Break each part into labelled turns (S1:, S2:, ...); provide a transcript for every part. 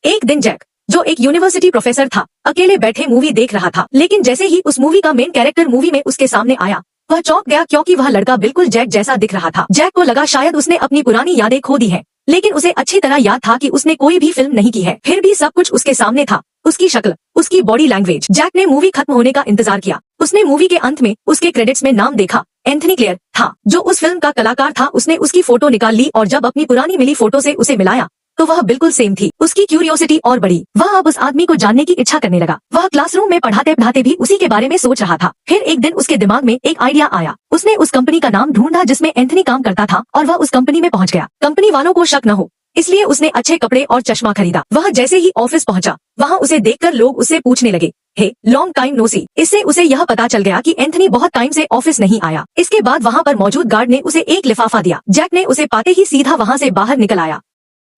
S1: एक दिन जैक, जो एक यूनिवर्सिटी प्रोफेसर था, अकेले बैठे मूवी देख रहा था। लेकिन जैसे ही उस मूवी का मेन कैरेक्टर मूवी में उसके सामने आया, वह चौंक गया क्योंकि वह लड़का बिल्कुल जैक जैसा दिख रहा था। जैक को लगा शायद उसने अपनी पुरानी यादें खो दी हैं, लेकिन उसे अच्छी तरह याद था कि उसने कोई भी फिल्म नहीं की है। फिर भी सब कुछ उसके सामने था, उसकी शक्ल, उसकी बॉडी लैंग्वेज। जैक ने मूवी खत्म होने का इंतजार किया। उसने मूवी के अंत में उसके क्रेडिट्स में नाम देखा, एंथनी क्लेयर था, जो उस फिल्म का कलाकार था। उसने उसकी फोटो निकाल ली और जब अपनी पुरानी मिली फोटो से उसे मिलाया तो वह बिल्कुल सेम थी। उसकी क्यूरियोसिटी और बढ़ी। वह अब उस आदमी को जानने की इच्छा करने लगा। वह क्लासरूम में पढ़ाते पढ़ाते भी उसी के बारे में सोच रहा था। फिर एक दिन उसके दिमाग में एक आइडिया आया। उसने उस कंपनी का नाम ढूंढा जिसमें एंथनी काम करता था और वह उस कंपनी में पहुंच गया। कंपनी वालों को शक न हो इसलिए उसने अच्छे कपड़े और चश्मा खरीदा। वह जैसे ही ऑफिस पहुंचा, वहाँ उसे देखकर लोग उससे पूछने लगे, हे लॉन्ग टाइम नो सी। इससे उसे यह पता चल गया कि एंथनी बहुत टाइम से ऑफिस नहीं आया। इसके बाद वहाँ पर मौजूद गार्ड ने उसे एक लिफाफा दिया। जैक ने उसे पाते ही सीधा वहाँ से बाहर निकल आया।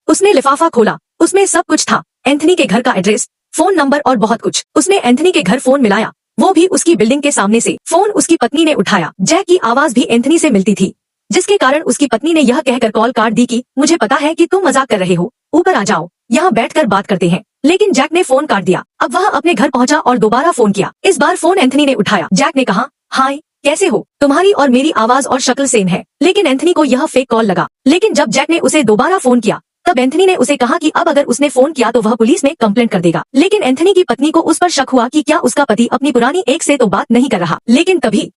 S1: उसने लिफाफा खोला, उसमें सब कुछ था, एंथनी के घर का एड्रेस, फोन नंबर और बहुत कुछ। उसने एंथनी के घर फोन मिलाया, वो भी उसकी बिल्डिंग के सामने से। फोन उसकी पत्नी ने उठाया। जैक की आवाज भी एंथनी से मिलती थी, जिसके कारण उसकी पत्नी ने यह कहकर कॉल काट दी कि मुझे पता है कि तुम मजाक कर रहे हो, ऊपर आ जाओ, यहाँ बैठकर बात करते हैं। लेकिन जैक ने फोन काट दिया। अब वह अपने घर पहुंचा और दोबारा फोन किया। इस बार फोन एंथनी ने उठाया। जैक ने कहा, हाय कैसे हो, तुम्हारी और मेरी आवाज और शक्ल सेम है। लेकिन एंथनी को यह फेक कॉल लगा। लेकिन जब जैक ने उसे दोबारा फोन किया तब एंथनी ने उसे कहा कि अब अगर उसने फोन किया तो वह पुलिस में कंप्लेंट कर देगा। लेकिन एंथनी की पत्नी को उस पर शक हुआ कि क्या उसका पति अपनी पुरानी एक्स से तो बात नहीं कर रहा। लेकिन तभी